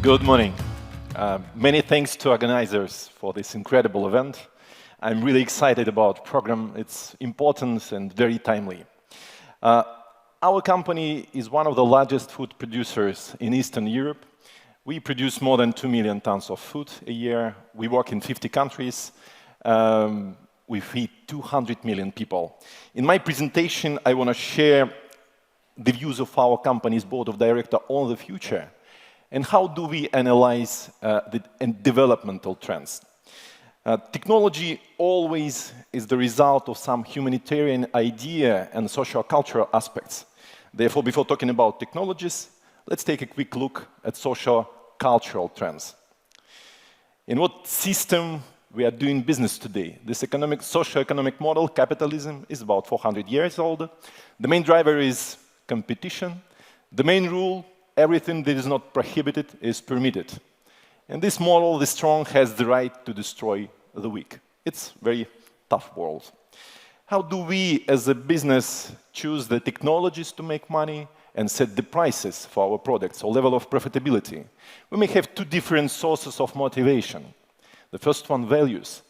Good morning. Many thanks to organizers for this incredible event. I'm really excited about the program. It's important and very timely. Our company is one of the largest food producers in Eastern Europe. We produce more than 2 million tons of food a year. We work in 50 countries. We feed 200 million people. In my presentation, I want to share the views of our company's board of directors on the future and how do we analyze the developmental trends. Technology always is the result of some humanitarian idea and socio-cultural aspects. Therefore, before talking about technologies, let's take a quick look at socio-cultural trends. In what system we are doing business today? This socio-economic model, capitalism, is about 400 years old. The main driver is competition. The main rule, everything that is not prohibited is permitted. In this model, the strong has the right to destroy the weak. It's a very tough world. How do we, as a business, choose the technologies to make money and set the prices for our products or level of profitability? We may have two different sources of motivation. The first one, values.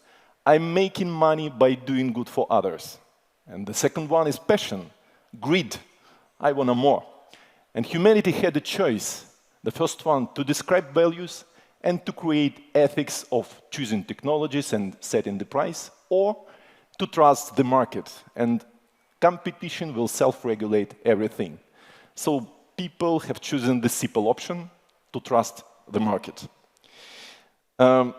I'm making money by doing good for others. And the second one is passion, greed. I want more. And humanity had a choice. The first one, to describe values and to create ethics of choosing technologies and setting the price, or to trust the market. And competition will self-regulate everything. So people have chosen the simple option to trust the market. I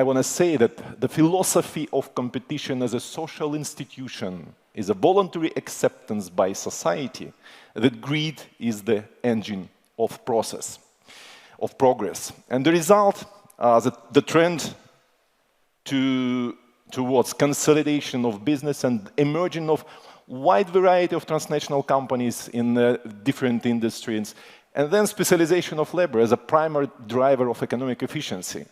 want to say that the philosophy of competition as a social institution is a voluntary acceptance by society that greed is the engine of progress. And the result, the trend towards consolidation of business and emerging of wide variety of transnational companies in different industries, and then specialization of labor as a primary driver of economic efficiency.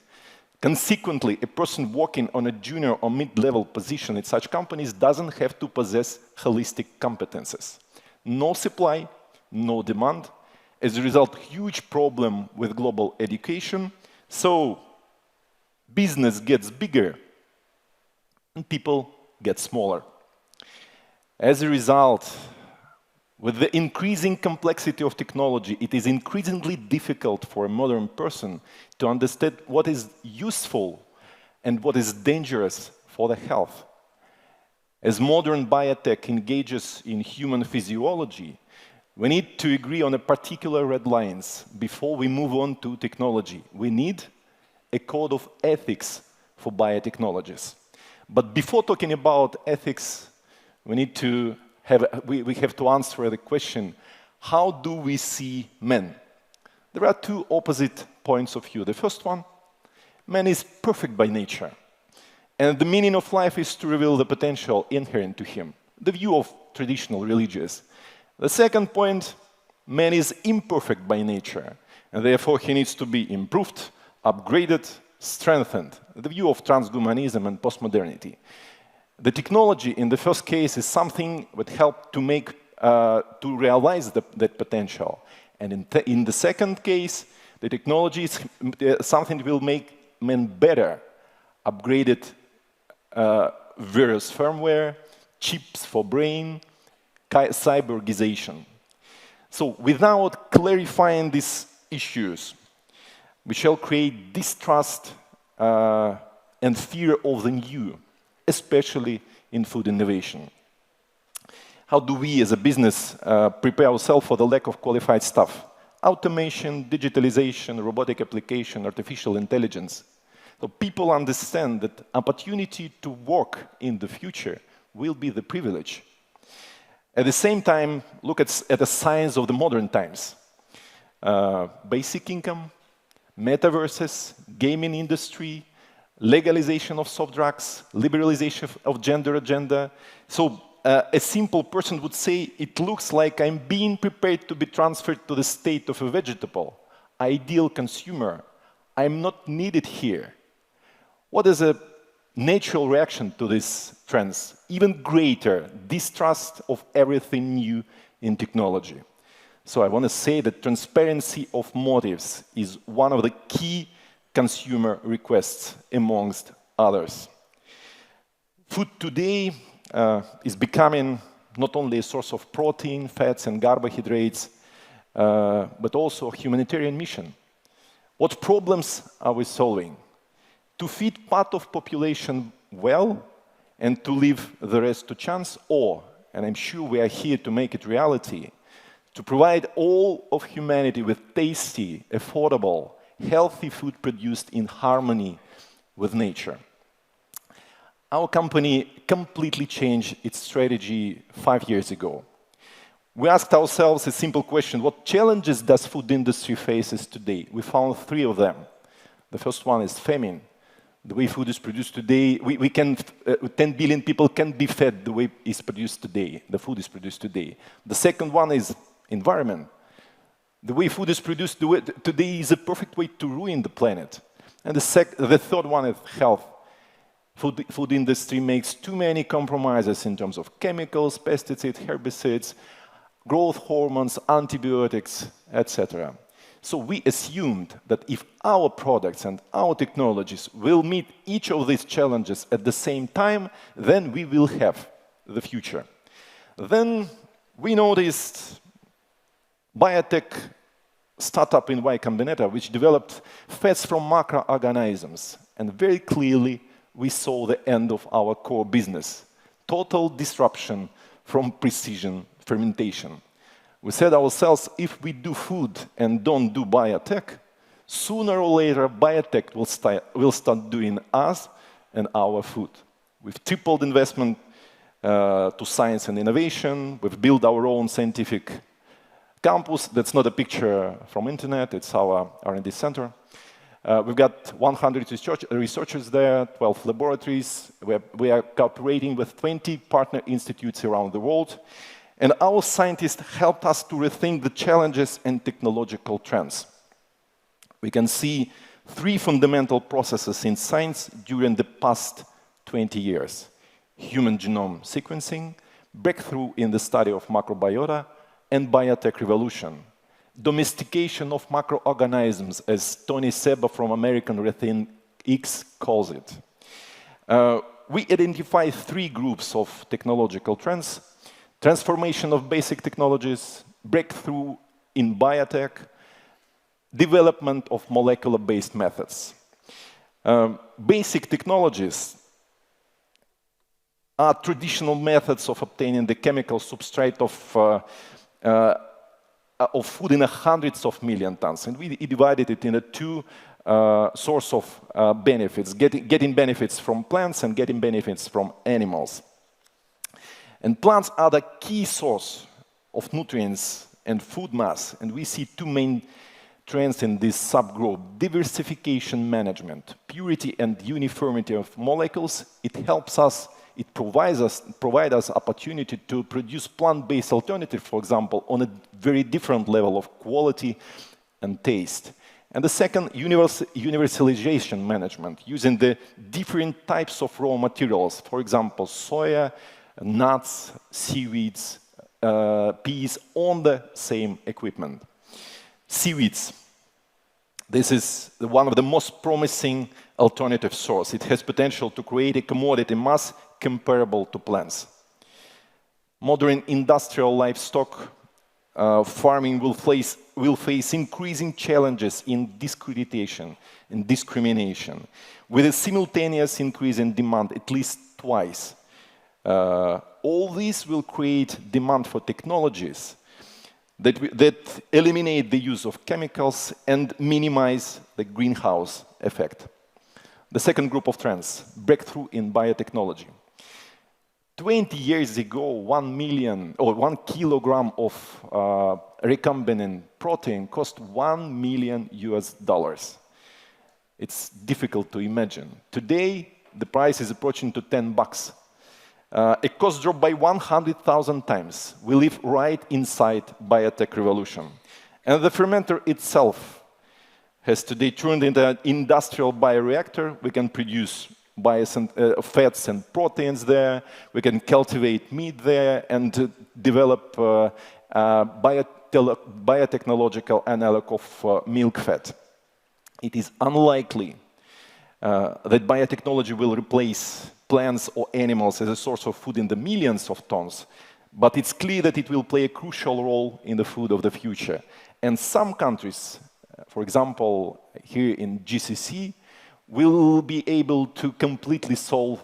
Consequently, a person working on a junior or mid-level position in such companies doesn't have to possess holistic competences. No supply, no demand. As a result, huge problem with global education. So business gets bigger and people get smaller. As a result, with the increasing complexity of technology, it is increasingly difficult for a modern person to understand what is useful and what is dangerous for the health. As modern biotech engages in human physiology, we need to agree on a particular red lines before we move on to technology. We need a code of ethics for biotechnologies. But before talking about ethics, we have to answer the question, how do we see men? There are two opposite points of view. The first one, man is perfect by nature. And the meaning of life is to reveal the potential inherent to him. The view of traditional religions. The second point, man is imperfect by nature. And therefore he needs to be improved, upgraded, strengthened. The view of transhumanism and postmodernity. The technology in the first case is something that helped to realize that potential. And in the second case, the technology is something that will make men better. Upgraded various firmware, chips for brain, cyborgization. So without clarifying these issues, we shall create distrust and fear of the new, especially in food innovation. How do we as a business prepare ourselves for the lack of qualified staff? Automation, digitalization, robotic application, artificial intelligence. So people understand that opportunity to work in the future will be the privilege. At the same time, look at the signs of the modern times. Basic income, metaverses, gaming industry, legalization of soft drugs, liberalization of gender agenda. So a simple person would say, it looks like I'm being prepared to be transferred to the state of a vegetable, ideal consumer. I'm not needed here. What is a natural reaction to these trends? Even greater distrust of everything new in technology. So I want to say that transparency of motives is one of the key consumer requests amongst others. Food today is becoming not only a source of protein, fats, and carbohydrates, but also a humanitarian mission. What problems are we solving? To feed part of population well and to leave the rest to chance, or, and I'm sure we are here to make it reality, to provide all of humanity with tasty, affordable, healthy food produced in harmony with nature. Our company completely changed its strategy 5 years ago. We asked ourselves a simple question: what challenges does food industry faces today? We found 3 of them. The first one is famine. The way food is produced today, 10 billion people can't be fed the way it's produced today, the food is produced today. The second one is environment. The way food is produced today is a perfect way to ruin the planet. And the third one is health. Food industry makes too many compromises in terms of chemicals, pesticides, herbicides, growth hormones, antibiotics, etc. So we assumed that if our products and our technologies will meet each of these challenges at the same time, then we will have the future. Then we noticed biotech startup in Y Combinator, which developed fats from microorganisms. And very clearly, we saw the end of our core business. Total disruption from precision fermentation. We said ourselves, if we do food and don't do biotech, sooner or later, biotech will start doing us and our food. We've tripled investment to science and innovation. We've built our own scientific campus. That's not a picture from internet. It's our R&D center. We've got 100 researchers there, 12 laboratories. We are cooperating with 20 partner institutes around the world. And our scientists helped us to rethink the challenges and technological trends. We can see 3 fundamental processes in science during the past 20 years. Human genome sequencing, breakthrough in the study of microbiota, and biotech revolution. Domestication of microorganisms, as Tony Seba from American Rethink X calls it. We identify 3 groups of technological trends: transformation of basic technologies, breakthrough in biotech, development of molecular-based methods. Basic technologies are traditional methods of obtaining the chemical substrate of food in hundreds of million tons. And we divided it into 2 sources of benefits, getting benefits from plants and getting benefits from animals. And plants are the key source of nutrients and food mass. And we see 2 main trends in this subgroup: diversification management, purity and uniformity of molecules. It helps us, it provides us opportunity to produce plant-based alternatives, for example, on a very different level of quality and taste. And the second, universalization management, using the different types of raw materials, for example, soya, nuts, seaweeds, peas, on the same equipment. Seaweeds. This is one of the most promising alternative sources. It has potential to create a commodity mass comparable to plants. Modern industrial livestock farming will face increasing challenges in discreditation and discrimination, with a simultaneous increase in demand at least twice. All this will create demand for technologies that eliminate the use of chemicals and minimize the greenhouse effect. The second group of trends, breakthrough in biotechnology. 20 years ago, 1 kilogram of recombinant protein cost $1 million. It's difficult to imagine. Today, the price is approaching to $10. It cost dropped by 100,000 times. We live right inside biotech revolution. And the fermenter itself has today turned into an industrial bioreactor. We can produce fats and proteins there. We can cultivate meat there and develop biotechnological analog of milk fat. It is unlikely that biotechnology will replace plants or animals as a source of food in the millions of tons, but it's clear that it will play a crucial role in the food of the future. And some countries, for example, here in GCC, will be able to completely solve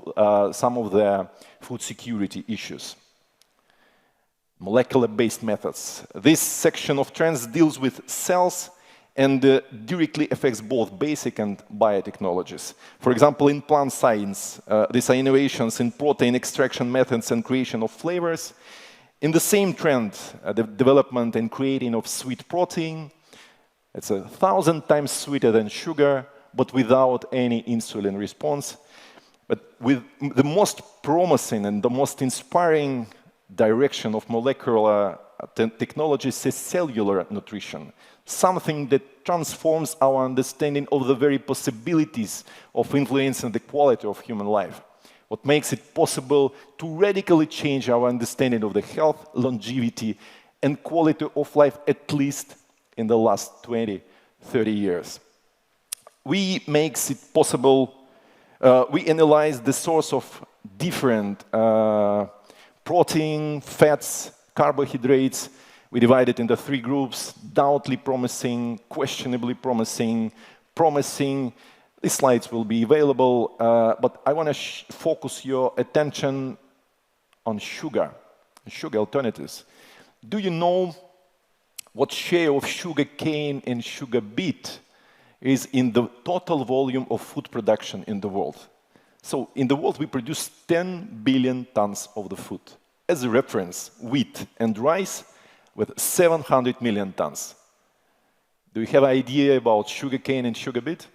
some of the food security issues. Molecular-based methods. This section of trends deals with cells and directly affects both basic and biotechnologies. For example, in plant science, these are innovations in protein extraction methods and creation of flavors. In the same trend, the development and creating of sweet protein. It's 1,000 times sweeter than sugar, but without any insulin response. But with the most promising and the most inspiring direction of molecular technologies is cellular nutrition, something that transforms our understanding of the very possibilities of influencing the quality of human life. What makes it possible to radically change our understanding of the health, longevity, and quality of life, at least in the last 20, 30 years. We makes it possible, we analyze the source of different protein, fats, carbohydrates. We divide it into 3 groups: doubtfully promising, questionably promising, promising. These slides will be available, but I want to focus your attention on sugar alternatives. Do you know what share of sugar cane and sugar beet is in the total volume of food production in the world? So in the world, we produce 10 billion tons of the food. As a reference, wheat and rice with 700 million tons. Do you have an idea about sugarcane and sugar beet?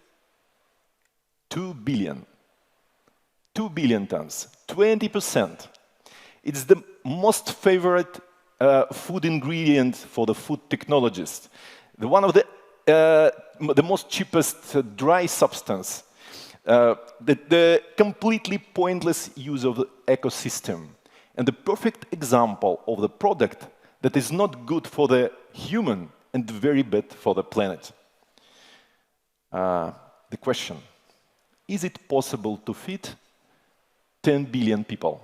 2 billion. 2 billion tons, 20%. It's the most favorite food ingredient for the food technologists. One of the most cheapest dry substance. The completely pointless use of the ecosystem, and the perfect example of the product that is not good for the human and very bad for the planet. The question, is it possible to feed 10 billion people?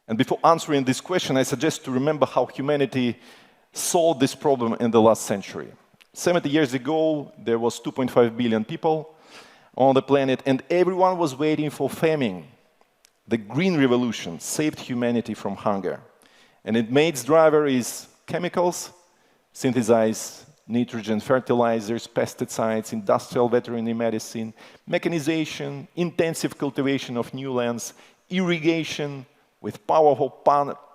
And before answering this question, I suggest to remember how humanity solved this problem in the last century. 70 years ago, there was 2.5 billion people on the planet, and everyone was waiting for famine. The Green Revolution saved humanity from hunger. And its main driver is chemicals, synthesized nitrogen fertilizers, pesticides, industrial veterinary medicine, mechanization, intensive cultivation of new lands, irrigation with powerful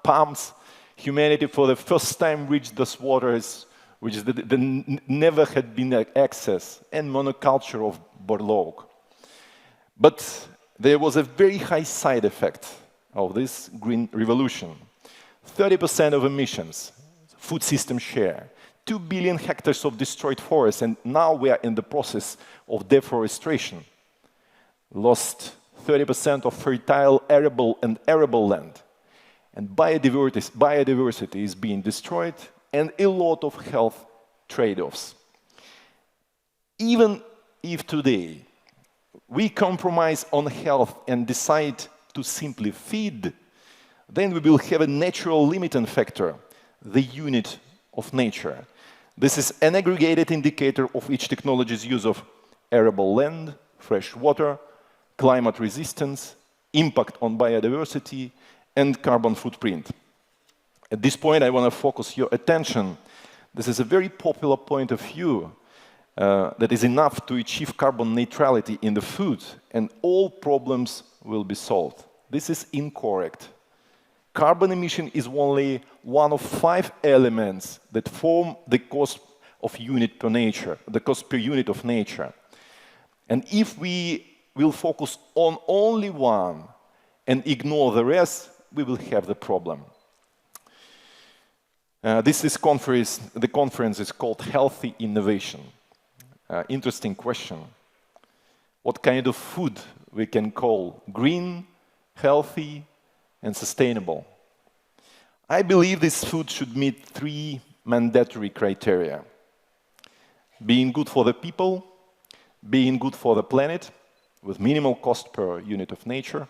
pumps. Humanity for the first time reached those waters which never had been accessed, and monoculture of burlock. But there was a very high side effect of this green revolution. 30% of emissions, food system share, 2 billion hectares of destroyed forests, and now we are in the process of deforestation. Lost 30% of fertile arable land. And biodiversity is being destroyed, and a lot of health trade-offs. Even if today we compromise on health and decide to simply feed, then we will have a natural limiting factor, the unit of nature. This is an aggregated indicator of each technology's use of arable land, fresh water, climate resistance, impact on biodiversity, and carbon footprint. At this point, I want to focus your attention. This is a very popular point of view that is enough to achieve carbon neutrality in the food, and all problems will be solved. This is incorrect. Carbon emission is only one of 5 elements that form the cost of unit per nature, the cost per unit of nature. And if we will focus on only one and ignore the rest, we will have the problem. The conference is called Healthy Innovation. Interesting question. What kind of food we can call green, healthy, and sustainable? I believe this food should meet 3 mandatory criteria: being good for the people, being good for the planet, with minimal cost per unit of nature,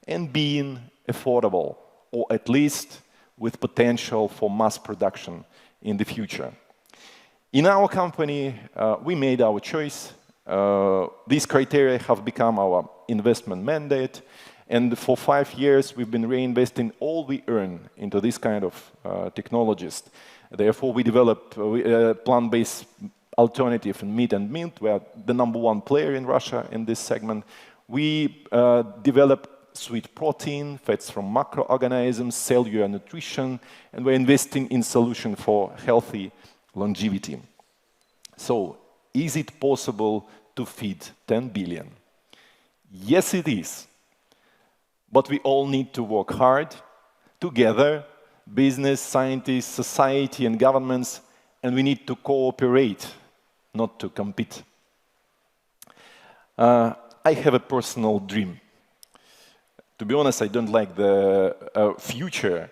and being affordable, or at least with potential for mass production in the future. In our company, we made our choice. These criteria have become our investment mandate, and for 5 years we've been reinvesting all we earn into this kind of technologies. Therefore, we developed plant-based alternative in meat and milk. We are the #1 player in Russia in this segment. We developed sweet protein, fats from macroorganisms, cellular nutrition, and we're investing in solutions for healthy longevity. So, is it possible to feed 10 billion? Yes, it is. But we all need to work hard together, business, scientists, society, and governments, and we need to cooperate, not to compete. I have a personal dream. To be honest, I don't like the future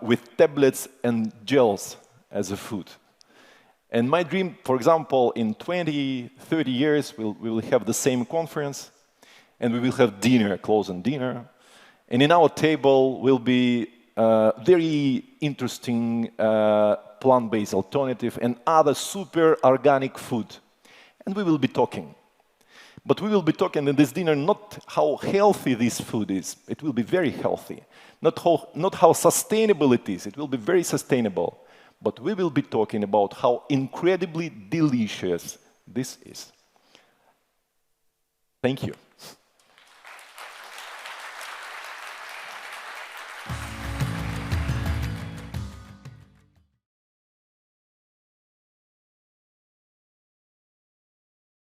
with tablets and gels as a food. And my dream, for example, in 20, 30 years, we will have the same conference, and we will have dinner, close-in dinner. And in our table will be very interesting plant-based alternative and other super organic food. And we will be talking. But we will be talking in this dinner not how healthy this food is. It will be very healthy. Not how sustainable it is. It will be very sustainable. But we will be talking about how incredibly delicious this is. Thank you.